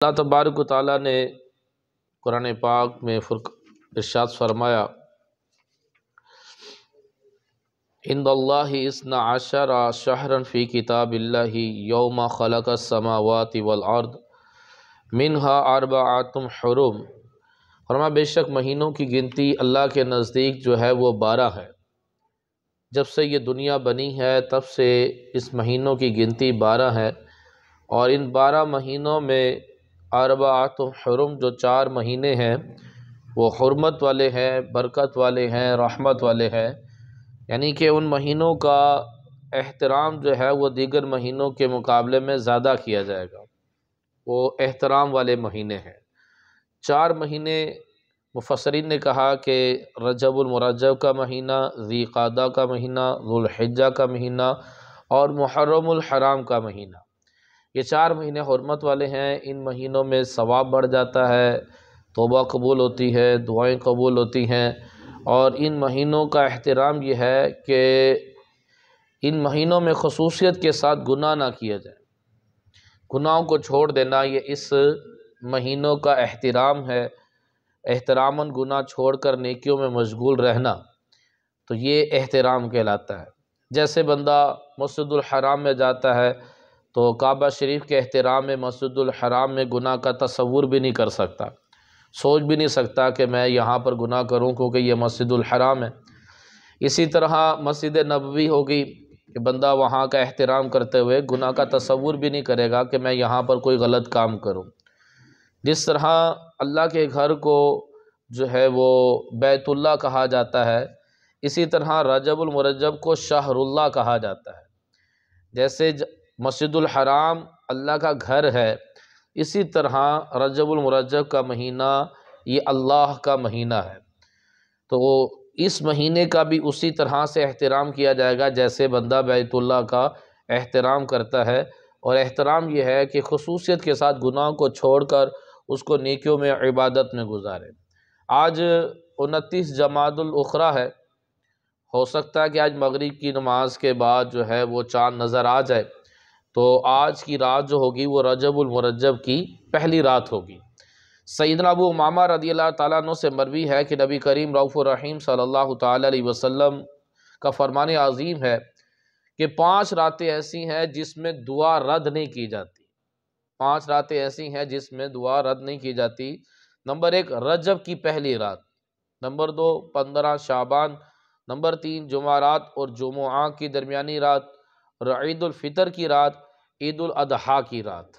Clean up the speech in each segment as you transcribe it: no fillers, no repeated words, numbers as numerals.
اللہ تبارک و تعالیٰ نے قرآن پاک میں ارشاد فرمایا ان اللہ اثنا عشر شہرا فی کتاب اللہ یوم خلق السماوات والارض منہا اربعۃ حرم۔ فرمایا بے شک مہینوں کی گنتی اللہ کے نزدیک جو ہے وہ 12 ہے۔ جب سے یہ دنیا بنی ہے تب سے اس مہینوں کی گنتی 12 ہے، اور ان 12 مہینوں میں اربعۃ حرم جو 4 مہینے ہیں وہ حرمت والے ہیں، برکت والے ہیں، رحمت والے ہیں، یعنی کہ ان مہینوں کا احترام جو ہے وہ دیگر مہینوں کے مقابلے میں زیادہ کیا جائے گا، وہ احترام والے مہینے ہیں۔ 4 مہینے مفسرین نے کہا کہ رجب المرجب کا مہینہ، ذی قعدہ کا مہینہ، ذو الحجہ کا مہینہ اور محرم الحرام کا مہینہ، یہ 4 مہینے حرمت والے ہیں۔ ان مہینوں میں ثواب بڑھ جاتا ہے، توبہ قبول ہوتی ہے، دعائیں قبول ہوتی ہیں، اور ان مہینوں کا احترام یہ ہے کہ ان مہینوں میں خصوصیت کے ساتھ گناہ نہ کیا جائے، گناہوں کو چھوڑ دینا یہ اس مہینوں کا احترام ہے۔ احتراماً گناہ چھوڑ کر نیکیوں میں مشغول رہنا تو یہ احترام کہلاتا ہے۔ جیسے بندہ مسجد الحرام میں جاتا ہے تو کعبہ شریف کے احترام میں مسجد الحرام میں گناہ کا تصور بھی نہیں کر سکتا، سوچ بھی نہیں سکتا کہ میں یہاں پر گناہ کروں کیونکہ یہ مسجد الحرام ہے۔ اسی طرح مسجد نبوی ہوگی کہ بندہ وہاں کا احترام کرتے ہوئے گناہ کا تصور بھی نہیں کرے گا کہ میں یہاں پر کوئی غلط کام کروں۔ جس طرح اللہ کے گھر کو جو ہے وہ بیت اللہ کہا جاتا ہے، اسی طرح رجب المرجب کو شہر اللہ کہا جاتا ہے۔ جیسے مسجد الحرام اللہ کا گھر ہے، اسی طرح رجب المرجب کا مہینہ یہ اللہ کا مہینہ ہے، تو اس مہینے کا بھی اسی طرح سے احترام کیا جائے گا جیسے بندہ بیت اللہ کا احترام کرتا ہے۔ اور احترام یہ ہے کہ خصوصیت کے ساتھ گناہوں کو چھوڑ کر اس کو نیکیوں میں عبادت میں گزارے۔ آج 29 جمادی الاخری ہے، ہو سکتا ہے کہ آج مغرب کی نماز کے بعد جو ہے وہ چاند نظر آ جائے، تو آج کی رات جو ہوگی وہ رجب المرجب کی پہلی رات ہوگی۔ سیدنا ابو امامہ رضی اللہ تعالیٰ عنہ سے مروی ہے کہ نبی کریم رؤوف الرحیم صلی اللہ تعالیٰ علیہ وسلم کا فرمان عظیم ہے کہ 5 راتیں ایسی ہیں جس میں دعا رد نہیں کی جاتی، 5 راتیں ایسی ہیں جس میں دعا رد نہیں کی جاتی۔ نمبر 1 رجب کی پہلی رات، نمبر 2 15 شعبان، نمبر 3 جمعرات اور جمعہ کی درمیانی رات، اور عید الفطر کی رات، عید الاضحیٰ کی رات۔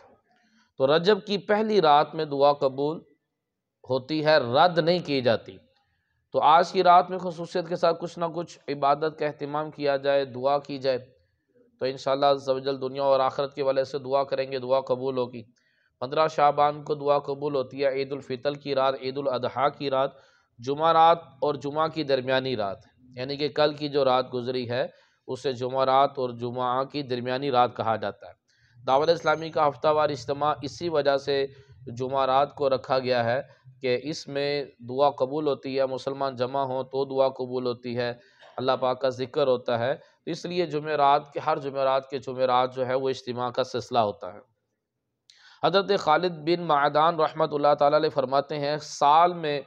تو رجب کی پہلی رات میں دعا قبول ہوتی ہے، رد نہیں کی جاتی۔ تو آج کی رات میں خصوصیت کے ساتھ کچھ نہ کچھ عبادت کا اہتمام کیا جائے، دعا کی جائے، تو انشاءاللہ عز و جل دنیا اور آخرت کے والے سے دعا کریں گے، دعا قبول ہوگی۔ 15 شعبان کو دعا قبول ہوتی ہے، عید الفطر کی رات، عید الاضحیٰ کی رات، جمعرات اور جمعہ کی درمیانی رات، یعنی کہ کل کی جو رات گزری ہے اسے جمعرات اور جمعہ کی درمیانی رات کہا جاتا ہے۔ دعوت اسلامی کا ہفتہ وار اجتماع اسی وجہ سے جمعرات کو رکھا گیا ہے کہ اس میں دعا قبول ہوتی ہے، مسلمان جمع ہوں تو دعا قبول ہوتی ہے، اللہ پاک کا ذکر ہوتا ہے، تو اس لیے جمعرات کے ہر جمعرات کے جمعرات جو ہے وہ اجتماع کا سلسلہ ہوتا ہے۔ حضرت خالد بن معدان رحمۃ اللہ تعالیٰ علیہ فرماتے ہیں سال میں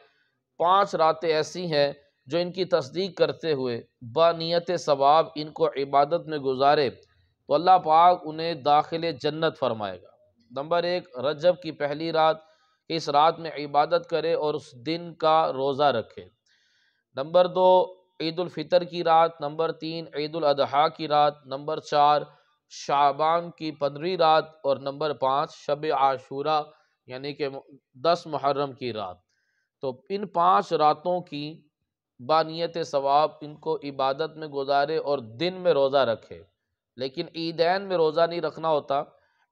5 راتیں ایسی ہیں جو ان کی تصدیق کرتے ہوئے بانیت ثواب ان کو عبادت میں گزارے تو اللہ پاک انہیں داخل جنت فرمائے گا۔ نمبر 1 رجب کی پہلی رات، کہ اس رات میں عبادت کرے اور اس دن کا روزہ رکھے۔ نمبر 2 عید الفطر کی رات، نمبر 3 عید الاضحیٰ کی رات، نمبر 4 شعبان کی 15ویں رات، اور نمبر 5 شب عاشوراء یعنی کہ 10 محرم کی رات۔ تو ان 5 راتوں کی بانیت ثواب ان کو عبادت میں گزارے اور دن میں روزہ رکھے، لیکن عیدین میں روزہ نہیں رکھنا ہوتا،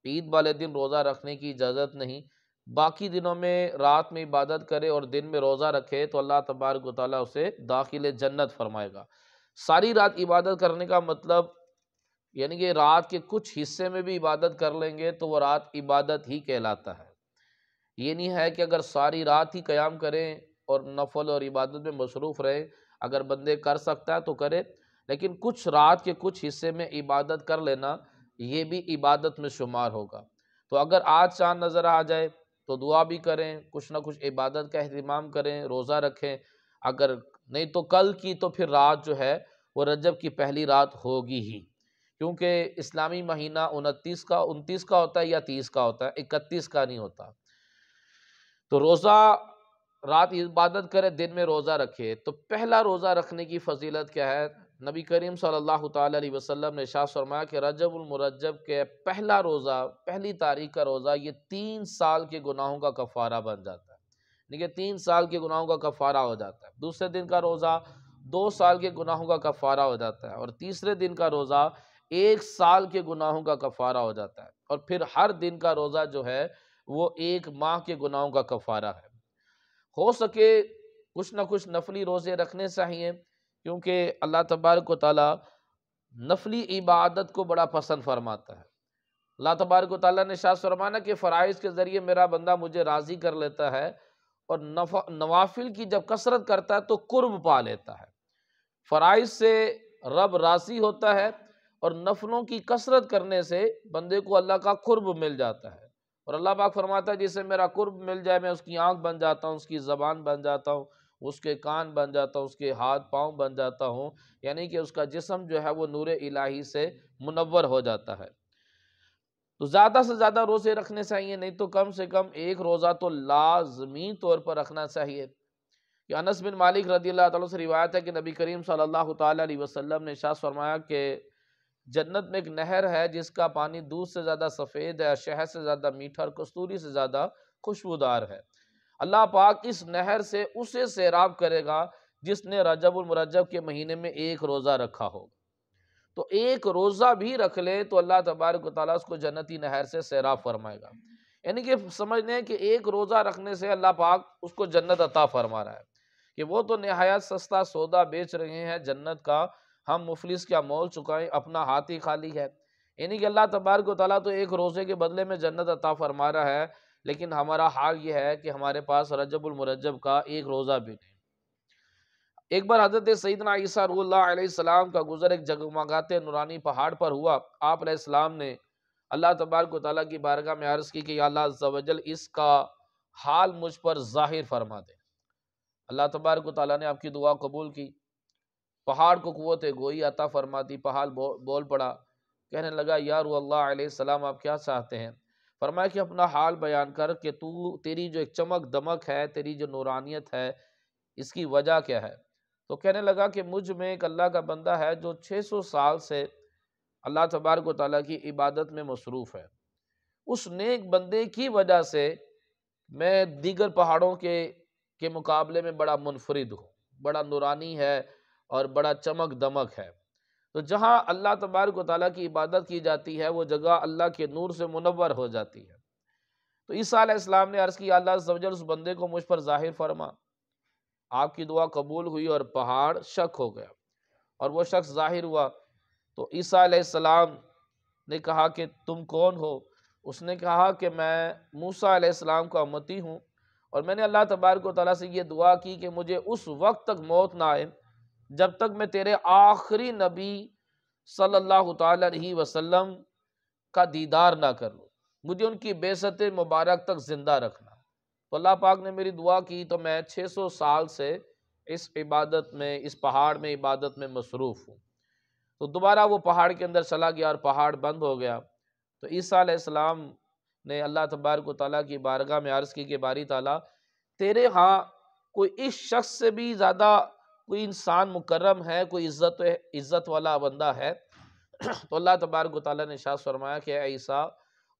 عید والے دن روزہ رکھنے کی اجازت نہیں، باقی دنوں میں رات میں عبادت کرے اور دن میں روزہ رکھے تو اللہ تبارک و تعالیٰ اسے داخل جنت فرمائے گا۔ ساری رات عبادت کرنے کا مطلب یعنی کہ رات کے کچھ حصے میں بھی عبادت کر لیں گے تو وہ رات عبادت ہی کہلاتا ہے۔ یہ نہیں ہے کہ اگر ساری رات ہی قیام کریں اور نفل اور عبادت میں مصروف رہیں، اگر بندے کر سکتا ہے تو کرے، لیکن کچھ رات کے کچھ حصے میں عبادت کر لینا یہ بھی عبادت میں شمار ہوگا۔ تو اگر آج چاند نظر آ جائے تو دعا بھی کریں، کچھ نہ کچھ عبادت کا اہتمام کریں، روزہ رکھیں، اگر نہیں تو کل کی تو پھر رات جو ہے وہ رجب کی پہلی رات ہوگی ہی، کیونکہ اسلامی مہینہ 29 کا ہوتا ہے یا 30 کا ہوتا ہے، 31 کا نہیں ہوتا۔ تو روزہ رات عبادت کرے، دن میں روزہ رکھے۔ تو پہلا روزہ رکھنے کی فضیلت کیا ہے؟ نبی کریم صلی اللہ تعالیٰ علیہ وسلم نے ارشاد فرمایا کہ رجب المرجب کے پہلا روزہ، پہلی تاریخ کا روزہ، یہ 3 سال کے گناہوں کا کفارہ بن جاتا ہے، یعنی کہ 3 سال کے گناہوں کا کفارہ ہو جاتا ہے۔ دوسرے دن کا روزہ 2 سال کے گناہوں کا کفارہ ہو جاتا ہے، اور تیسرے دن کا روزہ 1 سال کے گناہوں کا کفارہ ہو جاتا ہے، اور پھر ہر دن کا روزہ جو ہے وہ 1 ماہ کے گناہوں کا کفارہ ہے۔ ہو سکے کچھ نہ کچھ نفلی روزے رکھنے چاہیے، کیونکہ اللہ تبارک و تعالیٰ نفلی عبادت کو بڑا پسند فرماتا ہے۔ اللہ تبارک و تعالیٰ نے ارشاد فرمایا کہ فرائض کے ذریعے میرا بندہ مجھے راضی کر لیتا ہے، اور نوافل کی جب کثرت کرتا ہے تو قرب پا لیتا ہے۔ فرائض سے رب راضی ہوتا ہے، اور نفلوں کی کثرت کرنے سے بندے کو اللہ کا قرب مل جاتا ہے، اور اللہ پاک فرماتا ہے جسے میرا قرب مل جائے میں اس کی آنکھ بن جاتا ہوں، اس کی زبان بن جاتا ہوں، اس کے کان بن جاتا ہوں، اس کے ہاتھ پاؤں بن جاتا ہوں، یعنی کہ اس کا جسم جو ہے وہ نور الہی سے منور ہو جاتا ہے۔ تو زیادہ سے زیادہ روزے رکھنے چاہیے، نہیں تو کم سے کم 1 روزہ تو لازمی طور پر رکھنا چاہیے۔ کہ انس بن مالک رضی اللہ تعالیٰ سے روایت ہے کہ نبی کریم صلی اللہ تعالیٰ علیہ وسلم نے ارشاد فرمایا کہ جنت میں ایک نہر ہے جس کا پانی دودھ سے زیادہ سفید ہے، شہد سے زیادہ میٹھا، اور کستوری سے زیادہ خوشبودار ہے۔ اللہ پاک اس نہر سے اسے سیراب کرے گا جس نے رجب المرجب کے مہینے میں 1 روزہ رکھا ہوگا۔ تو 1 روزہ بھی رکھ لے تو اللہ تبارک و تعالیٰ اس کو جنتی نہر سے سیراب فرمائے گا، یعنی کہ سمجھ لیں کہ 1 روزہ رکھنے سے اللہ پاک اس کو جنت عطا فرما رہا ہے، کہ وہ تو نہایت سستا سودا بیچ رہے ہیں جنت کا، ہم مفلس کیا مول چکائیں، اپنا ہاتھ ہی خالی ہے۔ یعنی کہ اللہ تبارک و تعالیٰ تو 1 روزے کے بدلے میں جنت عطا فرما رہا ہے، لیکن ہمارا حال یہ ہے کہ ہمارے پاس رجب المرجب کا 1 روزہ بھی نہیں۔ ایک بار حضرت سیدنا عیسیٰ روح اللہ علیہ السلام کا گزر ایک جگمگاتے نورانی پہاڑ پر ہوا۔ آپ علیہ السلام نے اللہ تبارک و تعالیٰ کی بارگاہ میں عرض کی کہ یا اللہ عز و جل اس کا حال مجھ پر ظاہر فرما دے۔ اللہ تبارک و تعالیٰ نے آپ کی دعا قبول کی، پہاڑ کو قوت گوئی عطا فرما دی، پہاڑ بول پڑا، کہنے لگا یا روح اللہ علیہ السلام آپ کیا چاہتے ہیں؟ فرمایا کہ اپنا حال بیان کر کہ تیری جو ایک چمک دمک ہے، تیری جو نورانیت ہے، اس کی وجہ کیا ہے؟ تو کہنے لگا کہ مجھ میں ایک اللہ کا بندہ ہے جو 600 سال سے اللہ تبارک و تعالیٰ کی عبادت میں مصروف ہے، اس نیک بندے کی وجہ سے میں دیگر پہاڑوں کے مقابلے میں بڑا منفرد ہوں، بڑا نورانی ہے اور بڑا چمک دمک ہے۔ تو جہاں اللہ تبارک و تعالیٰ کی عبادت کی جاتی ہے وہ جگہ اللہ کے نور سے منور ہو جاتی ہے۔ تو عیسیٰ علیہ السلام نے عرض کی اللہ عز و جل اس بندے کو مجھ پر ظاہر فرما۔ آپ کی دعا قبول ہوئی اور پہاڑ شک ہو گیا اور وہ شخص ظاہر ہوا۔ تو عیسیٰ علیہ السلام نے کہا کہ تم کون ہو؟ اس نے کہا کہ میں موسیٰ علیہ السلام کا امتی ہوں، اور میں نے اللہ تبارک و تعالیٰ سے یہ دعا کی کہ مجھے اس وقت تک موت نہ آئے جب تک میں تیرے آخری نبی صلی اللہ تعالیٰ علیہ وسلم کا دیدار نہ کر لوں، مجھے ان کی بعثت مبارک تک زندہ رکھنا۔ تو اللہ پاک نے میری دعا کی تو میں 600 سال سے اس عبادت میں، اس پہاڑ میں عبادت میں مصروف ہوں۔ تو دوبارہ وہ پہاڑ کے اندر چلا گیا اور پہاڑ بند ہو گیا۔ تو عیسیٰ علیہ السلام نے اللہ تبارک و تعالیٰ کی بارگاہ میں عرض کی کہ باری تعالیٰ تیرے ہاں کوئی اس شخص سے بھی زیادہ کوئی انسان مکرم ہے، کوئی عزت والا بندہ ہے؟ تو اللہ تبارک و تعالیٰ نے ارشاد فرمایا کہ اے عیسیٰ،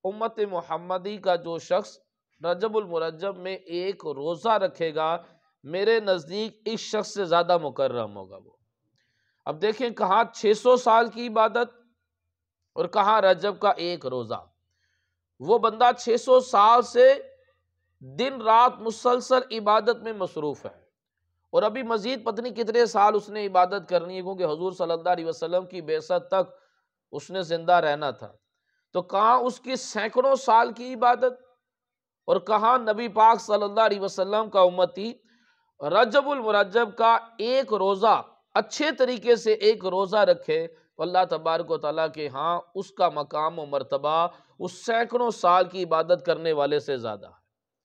امت محمدی کا جو شخص رجب المرجب میں 1 روزہ رکھے گا میرے نزدیک اس شخص سے زیادہ مکرم ہوگا وہ۔ اب دیکھیں کہاں 600 سال کی عبادت اور کہاں رجب کا 1 روزہ۔ وہ بندہ 600 سال سے دن رات مسلسل عبادت میں مصروف ہے، اور ابھی مزید پتہ نہیں کتنے سال اس نے عبادت کرنی ہے، کیونکہ حضور صلی اللہ علیہ وسلم کی بعثت تک اس نے زندہ رہنا تھا۔ تو کہاں اس کی سینکڑوں سال کی عبادت، اور کہاں نبی پاک صلی اللہ علیہ وسلم کا امتی رجب المرجب کا 1 روزہ اچھے طریقے سے 1 روزہ رکھے تو اللہ تبارک و تعالیٰ کے ہاں اس کا مقام و مرتبہ اس سینکڑوں سال کی عبادت کرنے والے سے زیادہ ہے۔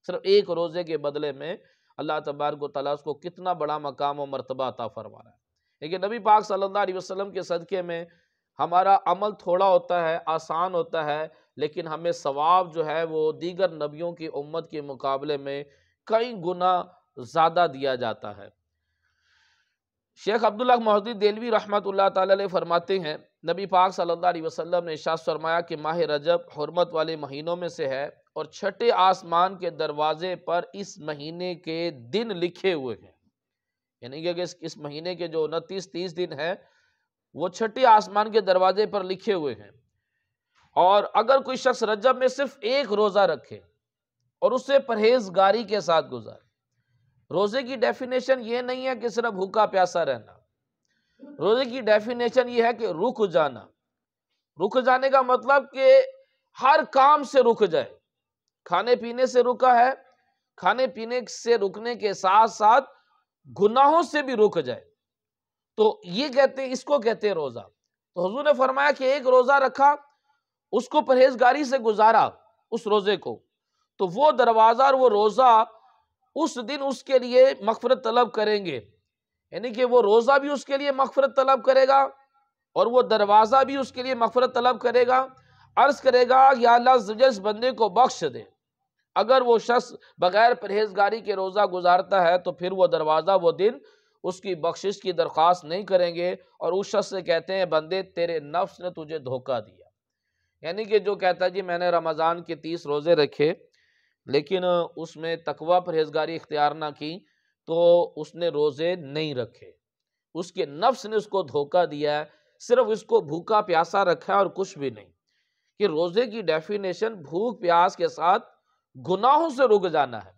صرف ایک روزے کے بدلے میں اللہ تبارک و تعالیٰ اس کو کتنا بڑا مقام و مرتبہ عطا فرما رہا ہے۔ لیکن نبی پاک صلی اللہ علیہ وسلم کے صدقے میں ہمارا عمل تھوڑا ہوتا ہے، آسان ہوتا ہے، لیکن ہمیں ثواب جو ہے وہ دیگر نبیوں کی امت کے مقابلے میں کئی گنا زیادہ دیا جاتا ہے۔ شیخ عبداللہ محدث دہلوی رحمۃ اللہ تعالی علیہ فرماتے ہیں، نبی پاک صلی اللہ علیہ وسلم نے ارشاد فرمایا کہ ماہ رجب حرمت والے مہینوں میں سے ہے، اور چھٹے آسمان کے دروازے پر اس مہینے کے دن لکھے ہوئے ہیں، یعنی کہ اس مہینے کے جو 29-30 دن ہیں وہ چھٹے آسمان کے دروازے پر لکھے ہوئے ہیں۔ اور اگر کوئی شخص رجب میں صرف ایک روزہ رکھے اور اسے پرہیزگاری کے ساتھ گزارے، روزے کی ڈیفینیشن یہ نہیں ہے کہ صرف بھوکا پیاسا رہنا، روزے کی ڈیفینیشن یہ ہے کہ رک جانا۔ رک جانے کا مطلب کہ ہر کام سے رک جائے، کھانے پینے سے رکا ہے، کھانے پینے سے رکنے کے ساتھ ساتھ گناہوں سے بھی رک جائے، تو یہ کہتے ہیں، اس کو کہتے ہیں روزہ۔ تو حضور نے فرمایا کہ ایک روزہ رکھا، اس کو پرہیزگاری سے گزارا اس روزے کو، تو وہ دروازہ اور وہ روزہ اس دن اس کے لیے مغفرت طلب کریں گے، یعنی کہ وہ روزہ بھی اس کے لیے مغفرت طلب کرے گا اور وہ دروازہ بھی اس کے لیے مغفرت طلب کرے گا، عرض کرے گا یا اللہ اس بندے کو بخش دے۔ اگر وہ شخص بغیر پرہیزگاری کے روزہ گزارتا ہے تو پھر وہ دروازہ وہ دن اس کی بخشش کی درخواست نہیں کریں گے، اور اس شخص سے کہتے ہیں بندے تیرے نفس نے تجھے دھوکہ دیا، یعنی کہ جو کہتا ہے جی میں نے رمضان کے 30 روزے رکھے لیکن اس میں تقوی پرہیزگاری اختیار نہ کی تو اس نے روزے نہیں رکھے، اس کے نفس نے اس کو دھوکہ دیا ہے، صرف اس کو بھوکا پیاسا رکھا ہے اور کچھ بھی نہیں۔ کہ روزے کی ڈیفینیشن بھوک پیاس کے ساتھ گناہوں سے رک جانا ہے۔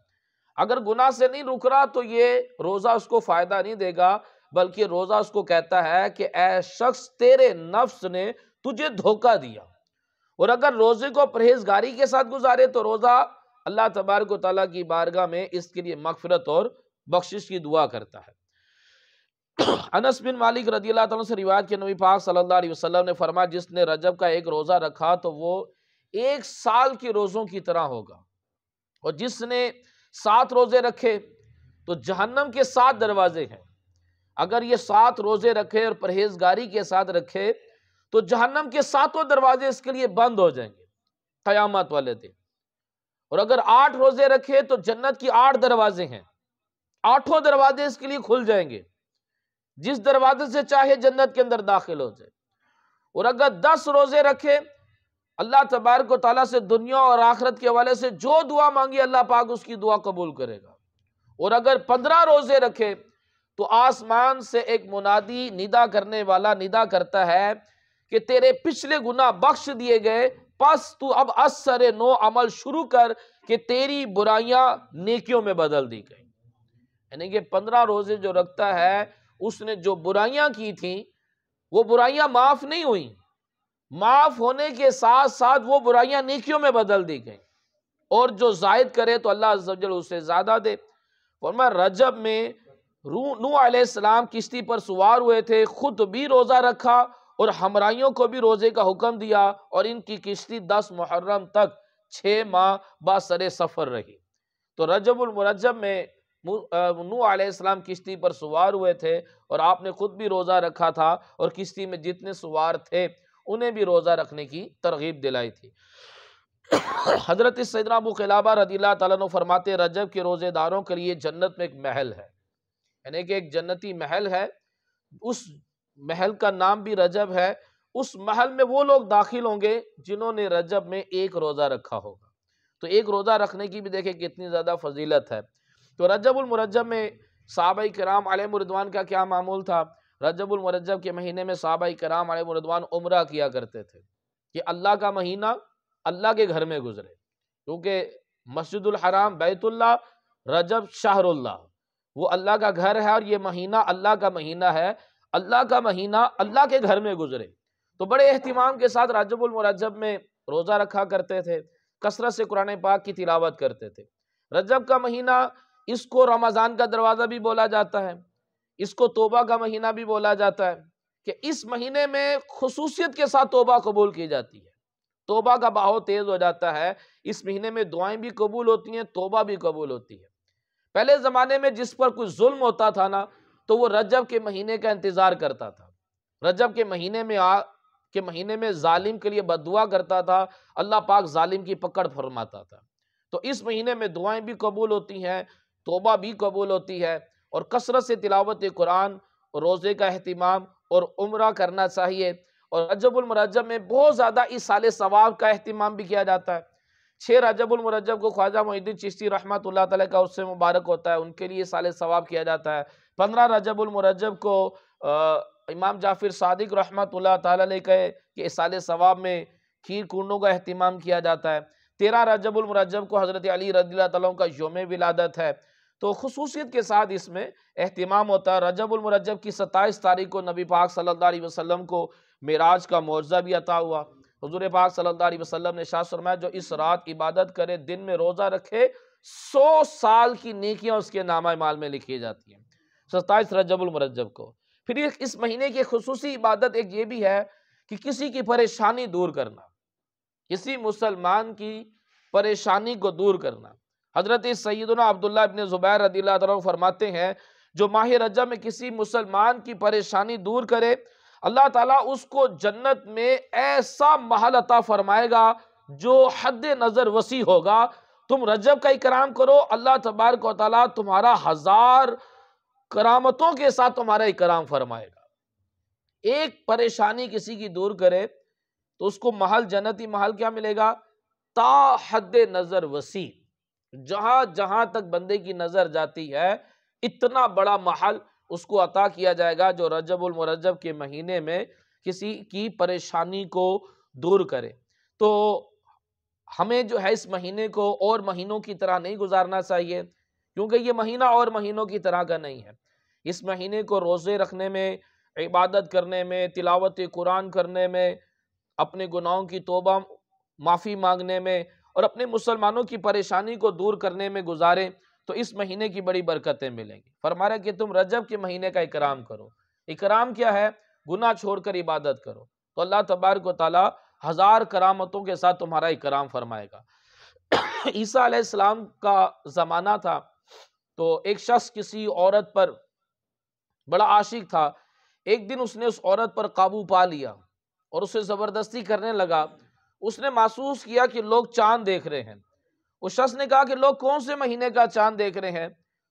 اگر گناہ سے نہیں رک رہا تو یہ روزہ اس کو فائدہ نہیں دے گا، بلکہ روزہ اس کو کہتا ہے کہ اے شخص تیرے نفس نے تجھے دھوکہ دیا۔ اور اگر روزے کو پرہیزگاری کے ساتھ گزارے تو روزہ اللہ تبارک و تعالیٰ کی بارگاہ میں اس کے لیے مغفرت اور بخشش کی دعا کرتا ہے۔ انس بن مالک رضی اللہ تعالیٰ سے روایت کہ نبی پاک صلی اللہ علیہ وسلم نے فرمایا جس نے رجب کا ایک روزہ رکھا تو وہ 1 سال کے روزوں کی طرح ہوگا، اور جس نے 7 روزے رکھے تو جہنم کے 7 دروازے ہیں، اگر یہ 7 روزے رکھے اور پرہیزگاری کے ساتھ رکھے تو جہنم کے 7 دروازے اس کے لیے بند ہو جائیں گے قیامت والے دن، اور اگر 8 روزے رکھے تو جنت کی 8 دروازے ہیں، 8 دروازے اس کے لیے کھل جائیں گے، جس دروازے سے چاہے جنت کے اندر داخل ہو جائے۔ اور اگر 10 روزے رکھے، اللہ تبارک و تعالیٰ سے دنیا اور آخرت کے حوالے سے جو دعا مانگی اللہ پاک اس کی دعا قبول کرے گا۔ اور اگر 15 روزے رکھے تو آسمان سے ایک منادی ندا کرنے والا ندا کرتا ہے کہ تیرے پچھلے گناہ بخش دیے گئے، پس تو اب از سر نو عمل شروع کر کہ تیری برائیاں نیکیوں میں بدل دی گئی۔ یعنی کہ 15 روزے جو رکھتا ہے اس نے جو برائیاں کی تھیں وہ برائیاں معاف نہیں ہوئیں، معاف ہونے کے ساتھ ساتھ وہ برائیاں نیکیوں میں بدل دی گئیں، اور جو زائد کرے تو اللہ عز و جل اسے زیادہ دے۔ فرمایا رجب میں نوح علیہ السلام کشتی پر سوار ہوئے تھے، خود بھی روزہ رکھا اور ہمراہیوں کو بھی روزے کا حکم دیا، اور ان کی کشتی 10 محرم تک 6 ماہ باسر سفر رہی۔ تو رجب المرجب میں نوح علیہ السلام کشتی پر سوار ہوئے تھے اور آپ نے خود بھی روزہ رکھا تھا، اور کشتی میں جتنے سوار تھے انہیں بھی روزہ رکھنے کی ترغیب دلائی تھی۔ حضرت سیدنا ابو قلابہ رضی اللہ تعالیٰ عنہ فرماتے رجب کے روزے داروں کے لیے جنت میں ایک محل ہے، یعنی کہ ایک جنتی محل ہے، اس محل کا نام بھی رجب ہے۔ اس محل میں وہ لوگ داخل ہوں گے جنہوں نے رجب میں ایک روزہ رکھا ہوگا۔ تو ایک روزہ رکھنے کی بھی دیکھیں کتنی زیادہ فضیلت ہے۔ تو رجب المرجب میں صحابہ کرام علیہم رضوان کا کیا معمول تھا؟ رجب المرجب کے مہینے میں صحابہ کرام علیہم رضوان عمرہ کیا کرتے تھے کہ اللہ کا مہینہ اللہ کے گھر میں گزرے، کیونکہ مسجد الحرام بیت اللہ، رجب شہر اللہ، وہ اللہ کا گھر ہے اور یہ مہینہ اللہ کا مہینہ ہے، اللہ کا مہینہ اللہ کے گھر میں گزرے۔ تو بڑے اہتمام کے ساتھ رجب المرجب میں روزہ رکھا کرتے تھے، کثرت سے قرآن پاک کی تلاوت کرتے تھے۔ رجب کا مہینہ اس کو رمضان کا دروازہ بھی بولا جاتا ہے، اس کو توبہ کا مہینہ بھی بولا جاتا ہے، کہ اس مہینے میں خصوصیت کے ساتھ توبہ قبول کی جاتی ہے، توبہ کا بہاؤ تیز ہو جاتا ہے۔ اس مہینے میں دعائیں بھی قبول ہوتی ہیں، توبہ بھی قبول ہوتی ہے۔ پہلے زمانے میں جس پر کوئی ظلم ہوتا تھا نا، تو وہ رجب کے مہینے کا انتظار کرتا تھا، رجب کے مہینے میں ظالم کے لیے بد دعا کرتا تھا، اللہ پاک ظالم کی پکڑ فرماتا تھا۔ تو اس مہینے میں دعائیں بھی قبول ہوتی ہیں، توبہ بھی قبول ہوتی ہے، اور کثرت سے تلاوت قرآن، روزے کا اہتمام اور عمرہ کرنا چاہیے۔ اور رجب المرجب میں بہت زیادہ ایصال ثواب کا اہتمام بھی کیا جاتا ہے۔ 6 رجب المرجب کو خواجہ معین الدین چشتی رحمۃ اللہ تعالیٰ کا اس سے مبارک ہوتا ہے، ان کے لیے ایصال ثواب کیا جاتا ہے۔ 15 رجب المرجب کو امام جعفر صادق رحمۃ اللہ تعالیٰ علیہ کہ ایصال ثواب میں کھیر کنڈوں کا اہتمام کیا جاتا ہے۔ 13 رجب المرجب کو حضرت علی رضی اللہ تعالیٰ کا یوم ولادت ہے، تو خصوصیت کے ساتھ اس میں اہتمام ہوتا ہے۔ رجب المرجب کی 27 تاریخ کو نبی پاک صلی اللہ علیہ وسلم کو معراج کا معجزہ بھی عطا ہوا۔ حضور پاک صلی اللہ علیہ وسلم نے ارشاد فرمایا جو اس رات عبادت کرے، دن میں روزہ رکھے، 100 سال کی نیکیاں اس کے نامہ اعمال میں لکھی جاتی ہیں، 27 رجب المرجب کو۔ پھر اس مہینے کی خصوصی عبادت ایک یہ بھی ہے کہ کسی کی پریشانی دور کرنا، کسی مسلمان کی پریشانی کو دور کرنا۔ حضرت سیدنا عبداللہ ابن زبیر رضی اللہ عنہ فرماتے ہیں جو ماہ رجب میں کسی مسلمان کی پریشانی دور کرے، اللہ تعالیٰ اس کو جنت میں ایسا محل عطا فرمائے گا جو حد نظر وسیع ہوگا۔ تم رجب کا اکرام کرو، اللہ تبارک و تعالیٰ تمہارا 1000 کرامتوں کے ساتھ تمہارا اکرام فرمائے گا۔ ایک پریشانی کسی کی دور کرے تو اس کو محل، جنتی محل کیا ملے گا؟ تا حد نظر وسیع، جہاں جہاں تک بندے کی نظر جاتی ہے اتنا بڑا محل اس کو عطا کیا جائے گا جو رجب المرجب کے مہینے میں کسی کی پریشانی کو دور کرے۔ تو ہمیں جو ہے اس مہینے کو اور مہینوں کی طرح نہیں گزارنا چاہیے، کیونکہ یہ مہینہ اور مہینوں کی طرح کا نہیں ہے۔ اس مہینے کو روزے رکھنے میں، عبادت کرنے میں، تلاوت قرآن کرنے میں، اپنے گناہوں کی توبہ معافی مانگنے میں اور اپنے مسلمانوں کی پریشانی کو دور کرنے میں گزاریں تو اس مہینے کی بڑی برکتیں ملیں گی۔ فرما رہے کہ تم رجب کے مہینے کا اکرام کرو۔ اکرام کیا ہے؟ گناہ چھوڑ کر عبادت کرو، تو اللہ تبارک و تعالیٰ 1000 کرامتوں کے ساتھ تمہارا اکرام فرمائے گا۔ عیسیٰ علیہ السلام کا زمانہ تھا، تو ایک شخص کسی عورت پر بڑا عاشق تھا۔ ایک دن اس نے اس عورت پر قابو پا لیا اور اسے زبردستی کرنے لگا۔ اس نے محسوس کیا کہ لوگ چاند دیکھ رہے ہیں۔ اس شخص نے کہا کہ لوگ کون سے مہینے کا چاند دیکھ رہے ہیں؟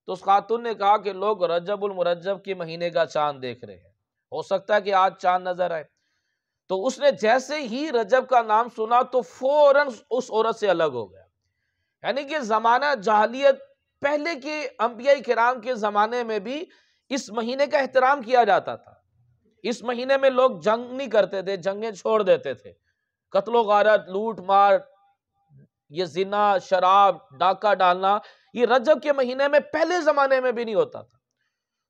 تو اس خاتون نے کہا کہ لوگ رجب المرجب کے مہینے کا چاند دیکھ رہے ہیں، ہو سکتا ہے کہ آج چاند نظر آئے۔ تو اس نے جیسے ہی رجب کا نام سنا تو فوراً اس عورت سے الگ ہو گیا۔ یعنی کہ زمانہ جاہلیت، پہلے کے انبیاء کرام کے زمانے میں بھی اس مہینے کا احترام کیا جاتا تھا۔ اس مہینے میں لوگ جنگ نہیں کرتے تھے، جنگیں چھوڑ دیتے تھے۔ قتل و غارت، لوٹ مار، یہ زنا، شراب، ڈاکہ ڈالنا، یہ رجب کے مہینے میں پہلے زمانے میں بھی نہیں ہوتا تھا۔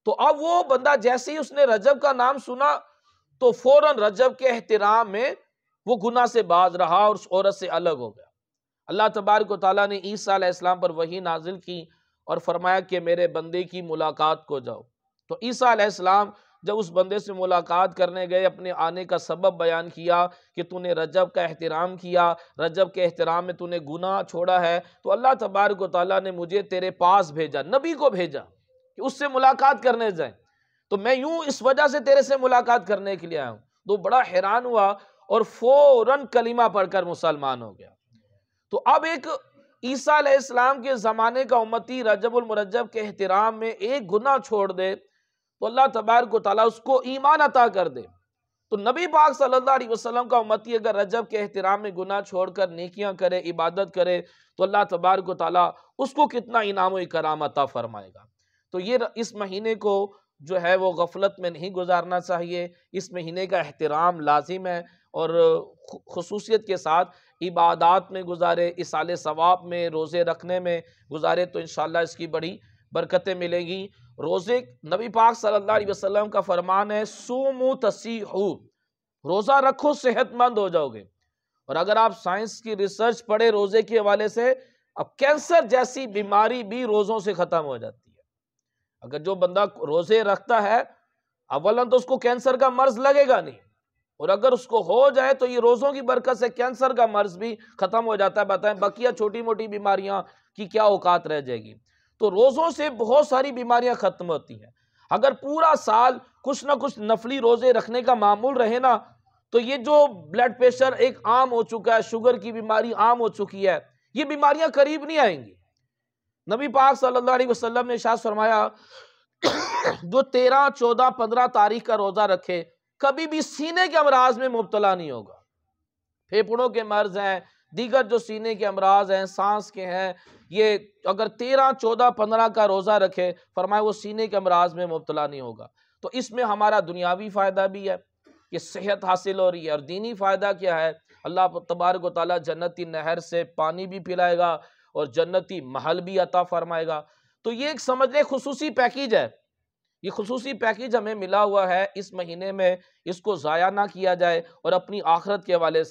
تو اب وہ بندہ جیسے ہی اس نے رجب کا نام سنا تو فوراً رجب کے احترام میں وہ گناہ سے باز رہا اور اس عورت سے الگ ہو گیا۔ اللہ تبارک و تعالیٰ نے عیسیٰ علیہ السلام پر وحی نازل کی اور فرمایا کہ میرے بندے کی ملاقات کو جاؤ۔ تو عیسیٰ علیہ السلام جب اس بندے سے ملاقات کرنے گئے، اپنے آنے کا سبب بیان کیا کہ تو نے رجب کا احترام کیا، رجب کے احترام میں تو نے گناہ چھوڑا ہے، تو اللہ تبارک و تعالیٰ نے مجھے تیرے پاس بھیجا، نبی کو بھیجا کہ اس سے ملاقات کرنے جائیں، تو میں یوں اس وجہ سے تیرے سے ملاقات کرنے کے لیے آیا ہوں۔ تو بڑا حیران ہوا اور فوراً کلمہ پڑھ کر مسلمان ہو گیا۔ تو اب ایک عیسیٰ علیہ السلام کے زمانے کا امتی رجب المرجب کے احترام میں ایک گناہ چھوڑ دے تو اللہ تبارک و تعالیٰ اس کو ایمان عطا کر دے۔ تو نبی پاک صلی اللہ علیہ وسلم کا امتی اگر رجب کے احترام میں گناہ چھوڑ کر نیکیاں کرے، عبادت کرے، تو اللہ تبارک و تعالیٰ اس کو کتنا انعام و اکرام عطا فرمائے گا۔ تو یہ اس مہینے کو جو ہے وہ غفلت میں نہیں گزارنا چاہیے، اس مہینے کا احترام لازم ہے اور خصوصیت کے ساتھ عبادات میں گزارے، ایصال ثواب میں، روزے رکھنے میں گزارے تو انشاءاللہ اس کی بڑی برکتیں ملیں گی۔ روزے، نبی پاک صلی اللہ علیہ وسلم کا فرمان ہے سومو تصیحو، روزہ رکھو صحت مند ہو جاؤ گے۔ اور اگر آپ سائنس کی ریسرچ پڑھے روزے کے حوالے سے، اب کینسر جیسی بیماری بھی روزوں سے ختم ہو جاتی ہے۔ اگر جو بندہ روزے رکھتا ہے، اولاً تو اس کو کینسر کا مرض لگے گا نہیں، اور اگر اس کو ہو جائے تو یہ روزوں کی برکت سے کینسر کا مرض بھی ختم ہو جاتا ہے۔ بتائیں بقیہ چھوٹی موٹی بیماریاں کی کیا اوقات رہ جائے گی؟ تو روزوں سے بہت ساری بیماریاں ختم ہوتی ہیں۔ اگر پورا سال کچھ نہ کچھ نفلی روزے رکھنے کا معمول رہے نا، تو یہ جو بلڈ پریشر ایک عام ہو چکا ہے، شوگر کی بیماری عام ہو چکی ہے، یہ بیماریاں قریب نہیں آئیں گی۔ نبی پاک صلی اللہ علیہ وسلم نے ارشاد فرمایا جو 13، 14، 15 تاریخ کا روزہ رکھے کبھی بھی سینے کے امراض میں مبتلا نہیں ہوگا۔ پھیپھڑوں کے مرض ہیں، دیگر جو سینے کے امراض ہیں، سانس کے ہیں، یہ اگر 13، 14، 15 کا روزہ رکھے فرمایا وہ سینے کے امراض میں مبتلا نہیں ہوگا۔ تو اس میں ہمارا دنیاوی فائدہ بھی ہے کہ صحت حاصل ہو رہی ہے، اور دینی فائدہ کیا ہے؟ اللہ تبارک و تعالیٰ جنتی نہر سے پانی بھی پلائے گا اور جنتی محل بھی عطا فرمائے گا۔ تو یہ ایک سمجھ لیں خصوصی پیکیج ہے، یہ خصوصی پیکیج ہمیں ملا ہوا ہے اس مہینے میں، اس کو ضائع نہ کیا جائے اور اپنی آخرت کے حوالے سے